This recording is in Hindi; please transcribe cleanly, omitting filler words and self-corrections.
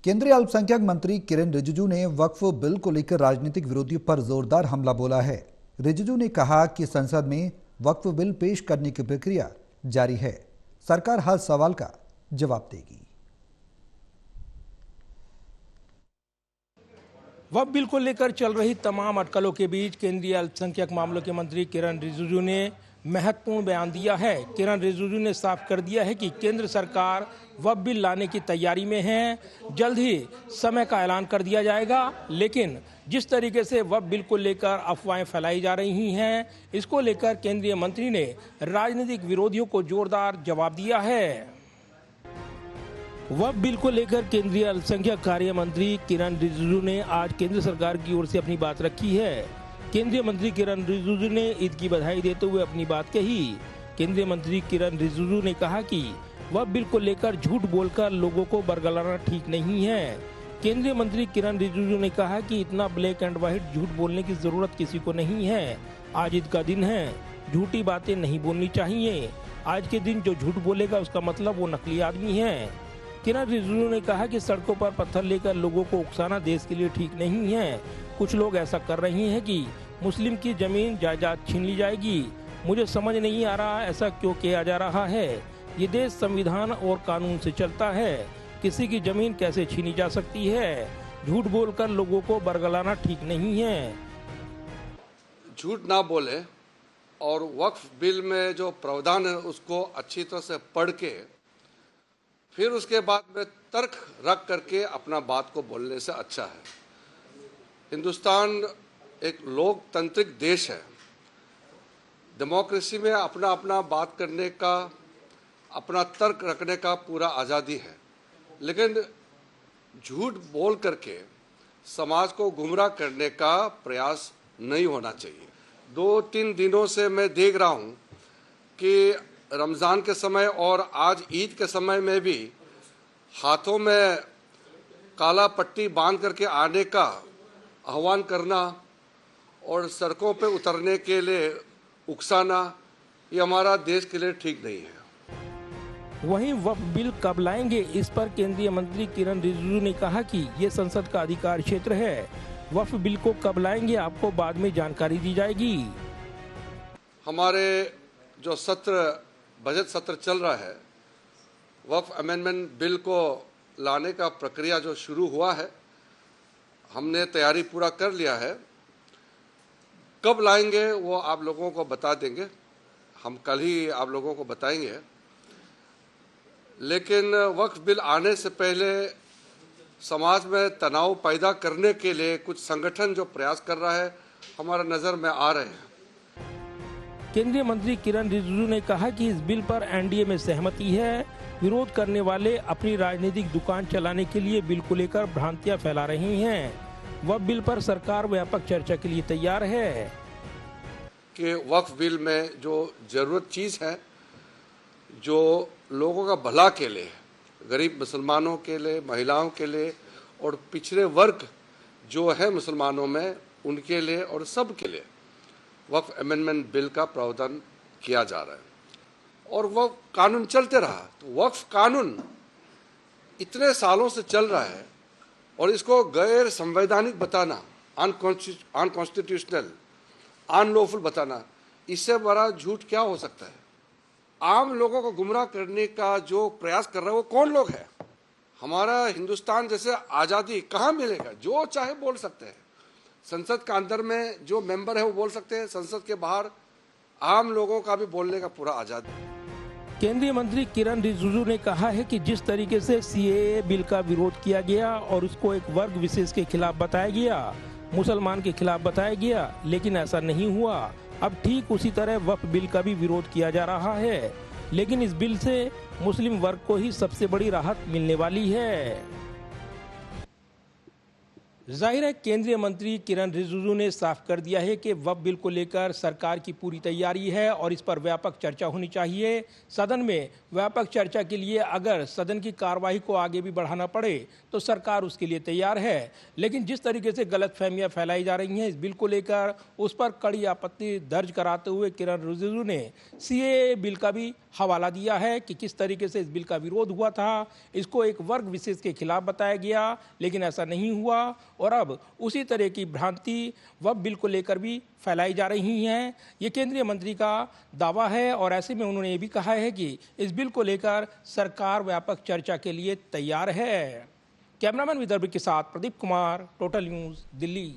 केंद्रीय अल्पसंख्यक मंत्री किरेन रिजिजू ने वक्फ बिल को लेकर राजनीतिक विरोधियों पर जोरदार हमला बोला है। रिजिजू ने कहा कि संसद में वक्फ बिल पेश करने की प्रक्रिया जारी है, सरकार हर सवाल का जवाब देगी। वक्फ बिल को लेकर चल रही तमाम अटकलों के बीच केंद्रीय अल्पसंख्यक मामलों के मंत्री किरेन रिजिजू ने महत्वपूर्ण बयान दिया है। किरेन रिजिजू ने साफ कर दिया है कि केंद्र सरकार वक्फ बिल लाने की तैयारी में है। जल्द ही समय का ऐलान कर दिया जाएगा, लेकिन जिस तरीके से वक्फ बिल को लेकर अफवाहें फैलाई जा रही हैं, इसको लेकर केंद्रीय मंत्री ने राजनीतिक विरोधियों को जोरदार जवाब दिया है। वक्फ बिल को लेकर केंद्रीय अल्पसंख्यक कार्य मंत्री किरेन रिजिजू ने आज केंद्र सरकार की ओर से अपनी बात रखी है। केंद्रीय मंत्री किरेन रिजिजू ने ईद की बधाई देते हुए अपनी बात कही। केंद्रीय मंत्री किरेन रिजिजू ने कहा कि वक्फ बिल को लेकर झूठ बोलकर लोगों को बरगलाना ठीक नहीं है। केंद्रीय मंत्री किरेन रिजिजू ने कहा कि इतना ब्लैक एंड व्हाइट झूठ बोलने की जरूरत किसी को नहीं है। आज ईद का दिन है, झूठी बातें नहीं बोलनी चाहिए। आज के दिन जो झूठ बोलेगा उसका मतलब वो नकली आदमी है। किरेन रिजिजू ने कहा कि सड़कों पर पत्थर लेकर लोगों को उकसाना देश के लिए ठीक नहीं है। कुछ लोग ऐसा कर रहे हैं कि मुस्लिम की जमीन जायदाद छीन ली जाएगी। मुझे समझ नहीं आ रहा ऐसा क्यों किया जा रहा है। ये देश संविधान और कानून से चलता है, किसी की जमीन कैसे छीनी जा सकती है। झूठ बोलकर लोगों को बरगलाना ठीक नहीं है। झूठ ना बोले और वक्फ बिल में जो प्रावधान है उसको अच्छी तरह से पढ़ के फिर उसके बाद में तर्क रख करके अपना बात को बोलने से अच्छा है। हिंदुस्तान एक लोकतांत्रिक देश है। डेमोक्रेसी में अपना अपना बात करने का, अपना तर्क रखने का पूरा आज़ादी है, लेकिन झूठ बोल करके समाज को गुमराह करने का प्रयास नहीं होना चाहिए। 2-3 दिनों से मैं देख रहा हूँ कि रमज़ान के समय और आज ईद के समय में भी हाथों में काला पट्टी बांध करके आने का आह्वान करना और सड़कों पे उतरने के लिए उकसाना, ये हमारा देश के लिए ठीक नहीं है। वहीं वक्फ बिल कब लाएंगे, इस पर केंद्रीय मंत्री किरेन रिजिजू ने कहा कि ये संसद का अधिकार क्षेत्र है। वक्फ बिल को कब लाएंगे आपको बाद में जानकारी दी जाएगी। हमारे जो बजट सत्र चल रहा है, वक्फ अमेंडमेंट बिल को लाने का प्रक्रिया जो शुरू हुआ है, हमने तैयारी पूरा कर लिया है। कब लाएंगे वो आप लोगों को बता देंगे, हम कल ही आप लोगों को बताएंगे। लेकिन वक्फ बिल आने से पहले समाज में तनाव पैदा करने के लिए कुछ संगठन जो प्रयास कर रहा है, हमारा नज़र में आ रहे हैं। केंद्रीय मंत्री किरेन रिजिजू ने कहा कि इस बिल पर एनडीए में सहमति है। विरोध करने वाले अपनी राजनीतिक दुकान चलाने के लिए बिल को लेकर भ्रांतियां फैला रहे हैं। वक्फ बिल पर सरकार व्यापक चर्चा के लिए तैयार है कि वक्फ बिल में जो जरूरत चीज़ है, जो लोगों का भला के लिए, गरीब मुसलमानों के लिए, महिलाओं के लिए और पिछड़े वर्ग जो है मुसलमानों में, उनके लिए और सब के लिए वक्फ अमेंडमेंट बिल का प्रावधान किया जा रहा है। और वह कानून चलते रहा, तो वक्फ कानून इतने सालों से चल रहा है और इसको गैर संवैधानिक बताना, अनकॉन्स्टिट्यूशनल, अनलॉफुल बताना, इससे बड़ा झूठ क्या हो सकता है। आम लोगों को गुमराह करने का जो प्रयास कर रहा है वो कौन लोग है। हमारा हिंदुस्तान जैसे आज़ादी कहाँ मिलेगा। जो चाहे बोल सकते हैं, संसद का अंदर में जो मेंबर है वो बोल सकते हैं, संसद के बाहर आम लोगों का भी बोलने का पूरा आज़ादी है। केंद्रीय मंत्री किरेन रिजिजू ने कहा है कि जिस तरीके से सीएए बिल का विरोध किया गया और उसको एक वर्ग विशेष के खिलाफ बताया गया, मुसलमान के खिलाफ बताया गया, लेकिन ऐसा नहीं हुआ। अब ठीक उसी तरह वक्फ बिल का भी विरोध किया जा रहा है, लेकिन इस बिल से मुस्लिम वर्ग को ही सबसे बड़ी राहत मिलने वाली है। जाहिर है केंद्रीय मंत्री किरण रिजिजू ने साफ कर दिया है कि वक्फ बिल को लेकर सरकार की पूरी तैयारी है और इस पर व्यापक चर्चा होनी चाहिए। सदन में व्यापक चर्चा के लिए अगर सदन की कार्रवाई को आगे भी बढ़ाना पड़े तो सरकार उसके लिए तैयार है। लेकिन जिस तरीके से गलतफहमियां फैलाई जा रही हैं इस बिल को लेकर, उस पर कड़ी आपत्ति दर्ज कराते हुए किरण रिजिजू ने सीएए बिल का भी हवाला दिया है कि किस तरीके से इस बिल का विरोध हुआ था। इसको एक वर्ग विशेष के खिलाफ बताया गया, लेकिन ऐसा नहीं हुआ और अब उसी तरह की भ्रांति वक्फ बिल को लेकर भी फैलाई जा रही हैं। ये केंद्रीय मंत्री का दावा है और ऐसे में उन्होंने ये भी कहा है कि इस बिल को लेकर सरकार व्यापक चर्चा के लिए तैयार है। कैमरामैन विदर्भ के साथ प्रदीप कुमार, टोटल न्यूज़, दिल्ली।